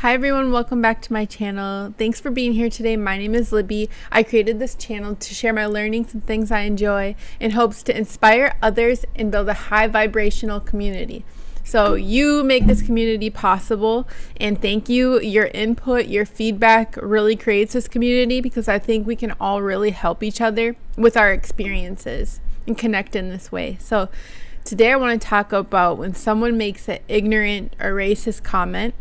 Hi everyone, welcome back to my channel. Thanks for being here today. My name is Libby. I created this channel to share my learnings and things I enjoy in hopes to inspire others and build a high vibrational community. So you make this community possible, and thank you. Your input, your feedback really creates this community because I think we can all really help each other with our experiences and connect in this way. So today I want to talk about when someone makes an ignorant or racist comment,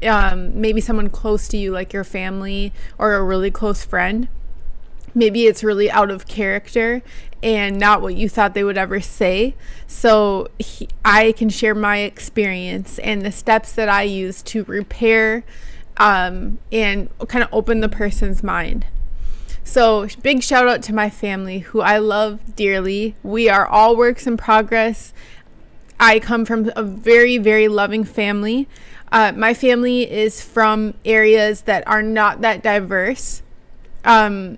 maybe someone close to you like your family or a really close friend. Maybe it's really out of character and not what you thought they would ever say. So I can share my experience and the steps that I use to repair and kind of open the person's mind. So big shout out to my family, who I love dearly. We are all works in progress. I come from a very, very loving family. My family is from areas that are not that diverse. Some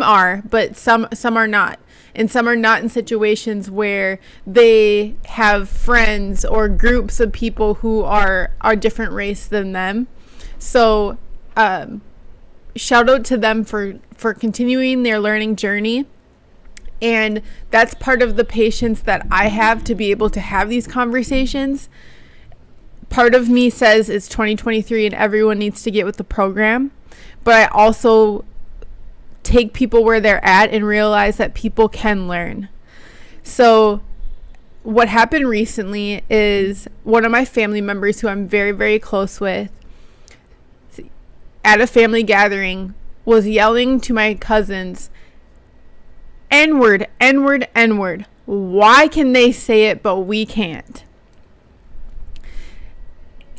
are, but some are not. And some are not in situations where they have friends or groups of people who are different race than them. So shout out to them for continuing their learning journey. And that's part of the patience that I have to be able to have these conversations. Part of me says it's 2023 and everyone needs to get with the program, but I also take people where they're at and realize that people can learn. So what happened recently is one of my family members who I'm very, very close with at a family gathering was yelling to my cousins, N-word, N-word, N-word. Why can they say it but we can't?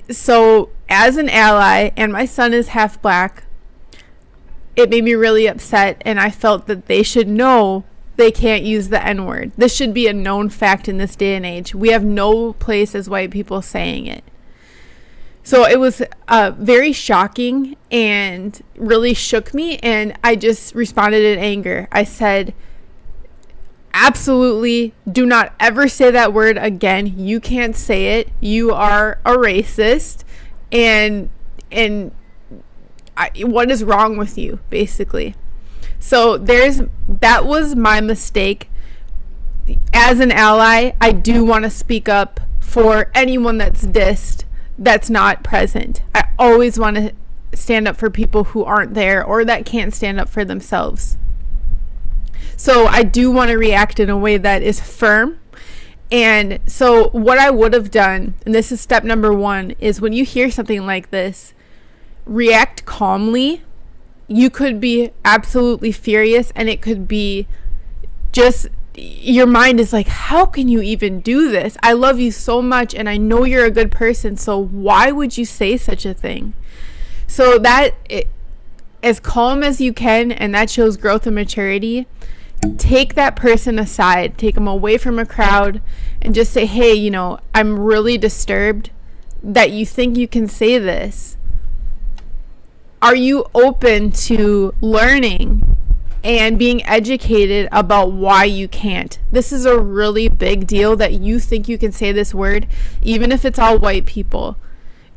So as an ally, and my son is half black, it made me really upset, and I felt that they should know they can't use the N-word. This should be a known fact in this day and age. We have no place as white people saying it. So it was very shocking and really shook me, and I just responded in anger. I said, absolutely do not ever say that word again. You can't say it. You are a racist, and what is wrong with you, basically? So that was my mistake. As an ally, I do want to speak up for anyone that's dissed, that's not present. I always want to stand up for people who aren't there or that can't stand up for themselves. So I do want to react in a way that is firm. And so what I would have done, and this is step number one, is when you hear something like this, react calmly. You could be absolutely furious, and it could be just, your mind is like, how can you even do this? I love you so much, and I know you're a good person, so why would you say such a thing? So as calm as you can, and that shows growth and maturity. Take that person aside, take them away from a crowd, and just say, hey, I'm really disturbed that you think you can say this. Are you open to learning and being educated about why you can't? This is a really big deal that you think you can say this word, even if it's all white people.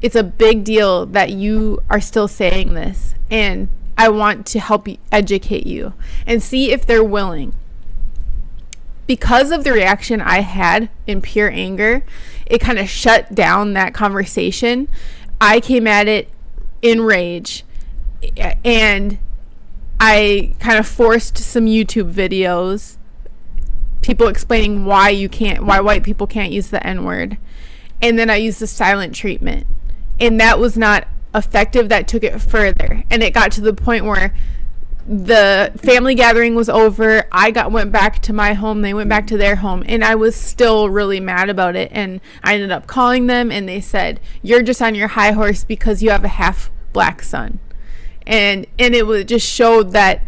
It's a big deal that you are still saying this, and I want to help you, educate you, and see if they're willing. Because of the reaction I had in pure anger, it kind of shut down that conversation. I came at it in rage, and I kind of forced some YouTube videos, people explaining why white people can't use the N-word. And then I used the silent treatment, and that was not effective. That took it further, and it got to the point where the family gathering was over. Went back to my home, they went back to their home, and I was still really mad about it. And I ended up calling them, and they said, you're just on your high horse because you have a half black son. And it just showed that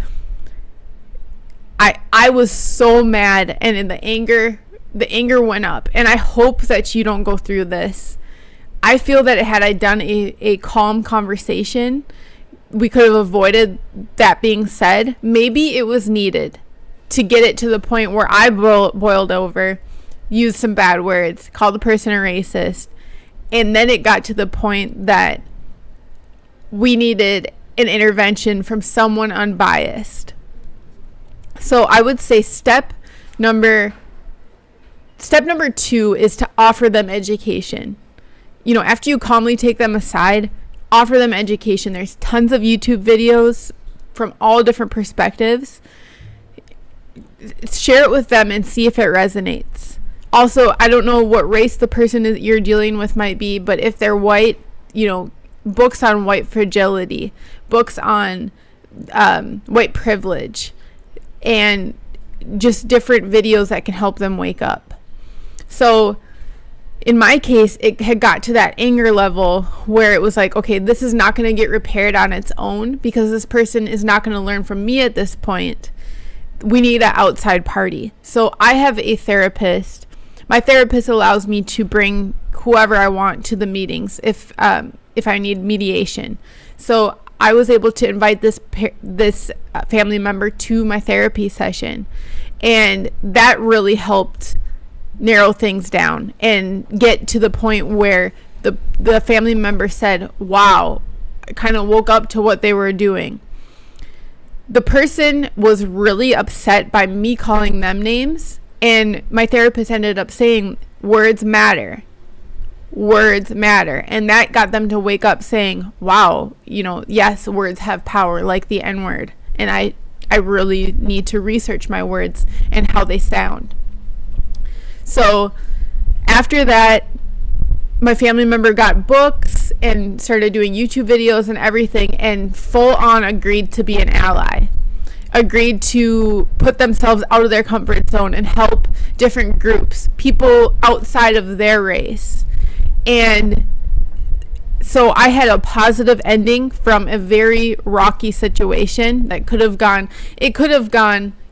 I was so mad, and in the anger went up. And I hope that you don't go through this. I feel that had I done a calm conversation, we could have avoided that being said. Maybe it was needed to get it to the point where I boiled over, used some bad words, called the person a racist, and then it got to the point that we needed an intervention from someone unbiased. So I would say step number 2 is to offer them education. After you calmly take them aside, offer them education. There's tons of YouTube videos from all different perspectives. Share it with them and see if it resonates. Also, I don't know what race the person you're dealing with might be, but if they're white, books on white fragility, books on white privilege, and just different videos that can help them wake up. So in my case, it had got to that anger level where it was like, okay, this is not going to get repaired on its own because this person is not going to learn from me at this point. We need an outside party. So I have a therapist. My therapist allows me to bring whoever I want to the meetings if I need mediation. So I was able to invite this family member to my therapy session, and that really helped narrow things down and get to the point where the family member said, wow, I kind of woke up to what they were doing. The person was really upset by me calling them names, and my therapist ended up saying, words matter. Words matter. And that got them to wake up saying, wow, yes, words have power, like the N-word. And I really need to research my words and how they sound. So after that, my family member got books and started doing YouTube videos and everything, and full on agreed to be an ally. Agreed to put themselves out of their comfort zone and help different groups, people outside of their race. And so I had a positive ending from a very rocky situation that could have gone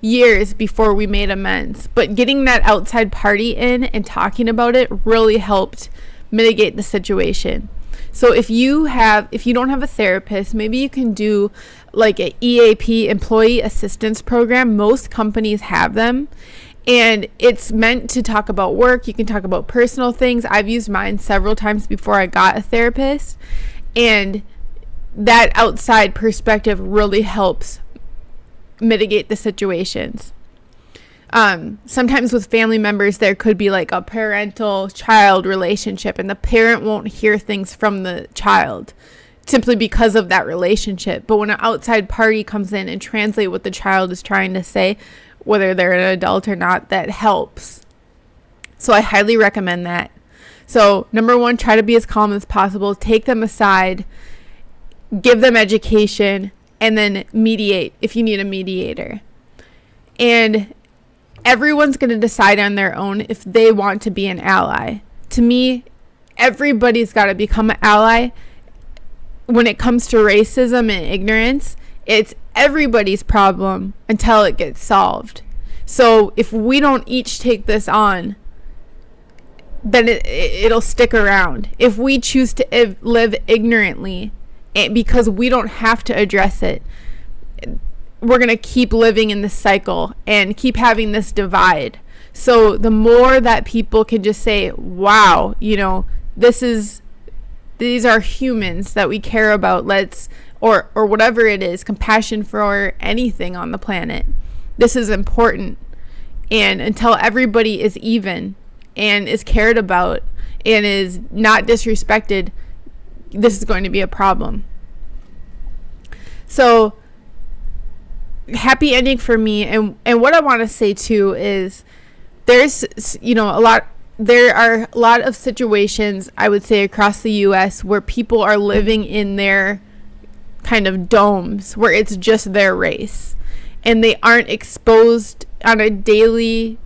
years before we made amends. But getting that outside party in and talking about it really helped mitigate the situation. So if you don't have a therapist, maybe you can do like an EAP, employee assistance program. Most companies have them. And it's meant to talk about work. You can talk about personal things. I've used mine several times before I got a therapist. And that outside perspective really helps mitigate the situations. Sometimes with family members, there could be like a parental-child relationship, and the parent won't hear things from the child simply because of that relationship. But when an outside party comes in and translate what the child is trying to say, whether they're an adult or not, that helps. So I highly recommend that. So number 1, try to be as calm as possible. Take them aside, give them education, and then mediate if you need a mediator. And everyone's going to decide on their own if they want to be an ally. To me, everybody's got to become an ally. When it comes to racism and ignorance, it's everybody's problem until it gets solved. So if we don't each take this on, then it'll stick around. If we choose to live ignorantly because we don't have to address it, we're going to keep living in this cycle and keep having this divide. So the more that people can just say, wow, these are humans that we care about, or whatever it is, compassion for anything on the planet. This is important. And until everybody is even and is cared about and is not disrespected, this is going to be a problem. So happy ending for me. And what I want to say too is there are a lot of situations, I would say, across the US where people are living in their kind of domes where it's just their race, and they aren't exposed on the daily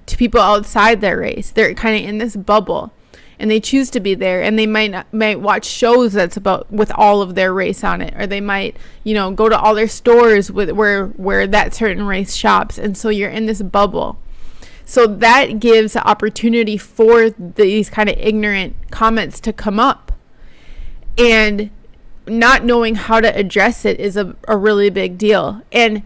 to people outside their race. They're kind of in this bubble, and they choose to be there, and they might watch shows that's with all of their race on it, or they might go to all their stores where that certain race shops, and so you're in this bubble. So that gives an opportunity for these kind of ignorant comments to come up. And not knowing how to address it is a really big deal. And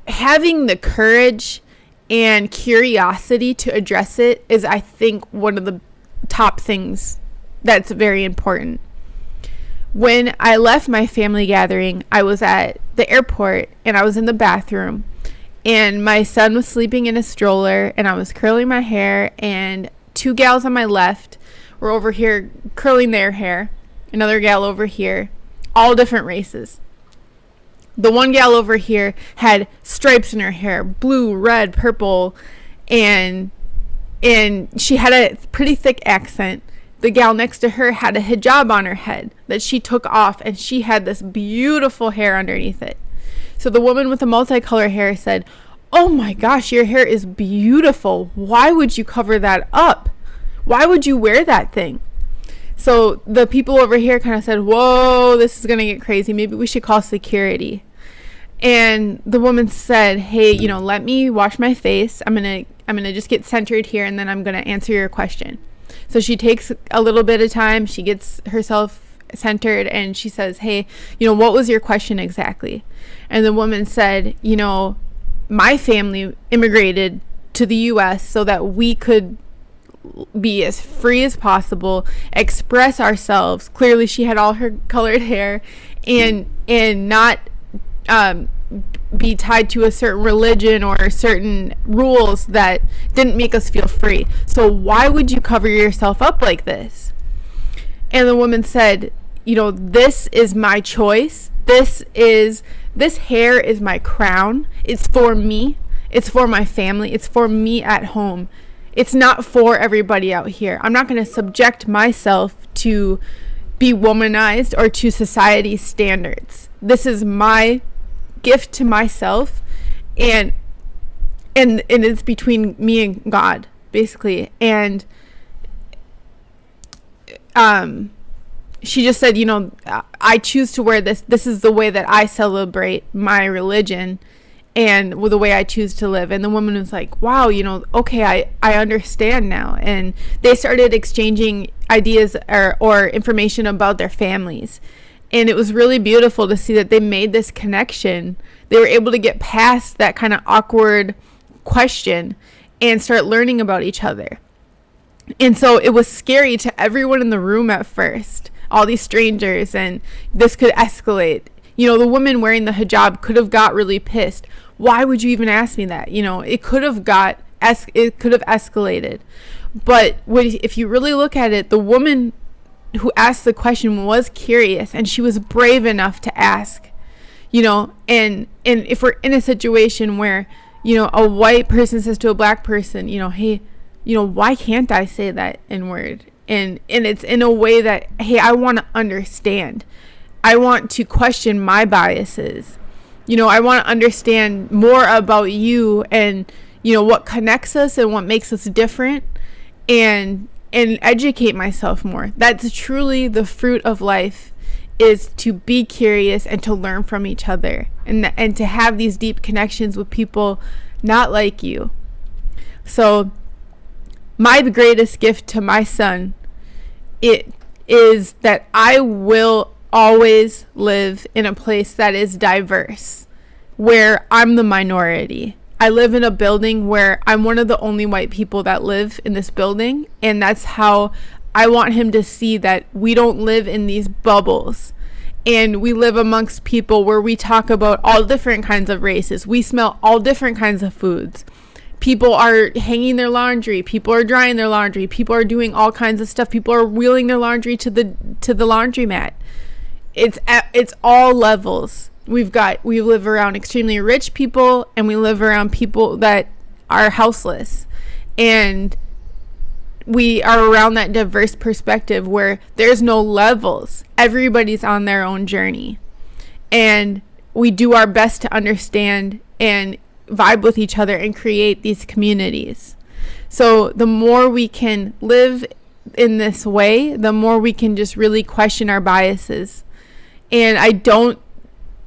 having the courage and curiosity to address it is, I think, one of the top things that's very important. When I left my family gathering, I was at the airport and I was in the bathroom, and my son was sleeping in a stroller, and I was curling my hair, and two gals on my left were over here curling their hair, another gal over here, all different races. The one gal over here had stripes in her hair, blue, red, purple, and she had a pretty thick accent. The gal next to her had a hijab on her head that she took off, and she had this beautiful hair underneath it. So the woman with the multicolored hair said, "Oh my gosh, your hair is beautiful. Why would you cover that up? Why would you wear that thing?" So the people over here kind of said, "Whoa, this is going to get crazy. Maybe we should call security." And the woman said, "Hey, let me wash my face. I'm going to just get centered here, and then I'm going to answer your question." So she takes a little bit of time. She gets herself centered, and she says, "Hey, what was your question exactly?" And the woman said, "My family immigrated to the U.S. so that we could be as free as possible, express ourselves." Clearly she had all her colored hair, and not be tied to a certain religion or certain rules that didn't make us feel free. So why would you cover yourself up like this? And the woman said, "This is my choice. This hair is my crown. It's for me. It's for my family. It's for me at home. It's not for everybody out here. I'm not going to subject myself to be womanized or to society's standards. This is my gift to myself, and it's between me and God, basically." And she just said, "I choose to wear this. This is the way that I celebrate my religion and the way I choose to live." And the woman was like, "Wow, okay, I understand now." And they started exchanging ideas or information about their families. And it was really beautiful to see that they made this connection. They were able to get past that kind of awkward question and start learning about each other. And so it was scary to everyone in the room at first, all these strangers, and this could escalate. The woman wearing the hijab could have got really pissed. "Why would you even ask me that?" It could have escalated. But if you really look at it, the woman who asked the question was curious, and she was brave enough to ask. And if we're in a situation where a white person says to a black person, "Hey, why can't I say that N word?" And it's in a way that, "Hey, I want to understand. I want to question my biases. I want to understand more about you, and what connects us and what makes us different, and educate myself more." That's truly the fruit of life, is to be curious and to learn from each other, and to have these deep connections with people not like you. So my greatest gift to my son, it is that I will always live in a place that is diverse, where I'm the minority. I live in a building where I'm one of the only white people that live in this building, and that's how I want him to see that we don't live in these bubbles, and we live amongst people where we talk about all different kinds of races. We smell all different kinds of foods. People are hanging their laundry. People are drying their laundry. People are doing all kinds of stuff. People are wheeling their laundry to the laundromat. It's all levels. We live around extremely rich people, and we live around people that are houseless, and we are around that diverse perspective where there's no levels. Everybody's on their own journey, and we do our best to understand and vibe with each other and create these communities. So the more we can live in this way, the more we can just really question our biases. And I don't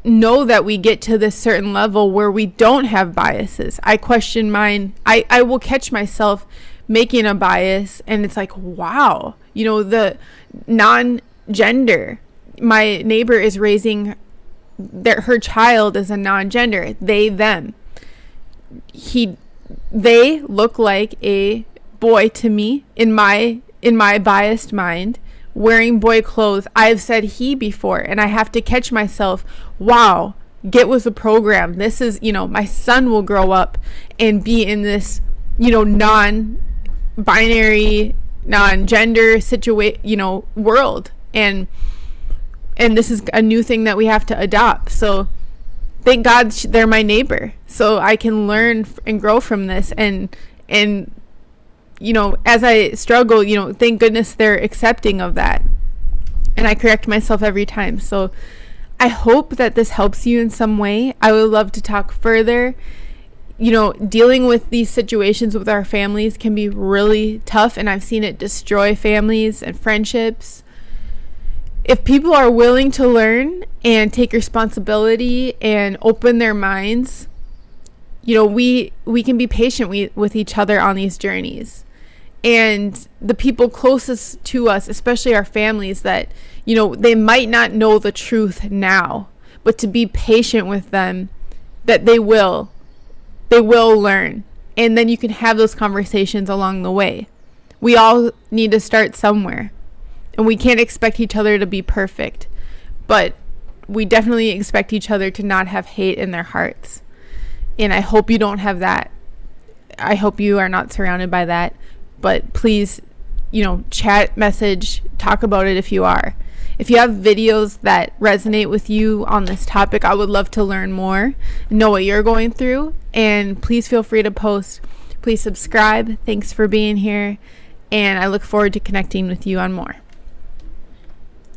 know that we get to this certain level where we don't have biases. I question mine. I will catch myself making a bias, and it's like, wow, the non-gender. My neighbor is raising her child as a non-gender, they, them. They look like a boy to me in my biased mind, wearing boy clothes, I've said he before, and I have to catch myself. Wow, get with the program. This is, my son will grow up and be in this, non-binary, non-gender world, and this is a new thing that we have to adopt. So thank God they're my neighbor, so I can learn and grow from this. And as I struggle, thank goodness they're accepting of that. And I correct myself every time. So I hope that this helps you in some way. I would love to talk further. Dealing with these situations with our families can be really tough, and I've seen it destroy families and friendships. If people are willing to learn and take responsibility and open their minds, we can be patient with each other on these journeys. And the people closest to us, especially our families, that, they might not know the truth now, but to be patient with them, that they will learn. And then you can have those conversations along the way. We all need to start somewhere. And we can't expect each other to be perfect, but we definitely expect each other to not have hate in their hearts. And I hope you don't have that. I hope you are not surrounded by that. But please, chat, message, talk about it if you are. If you have videos that resonate with you on this topic, I would love to learn more, know what you're going through, and please feel free to post. Please subscribe. Thanks for being here, and I look forward to connecting with you on more.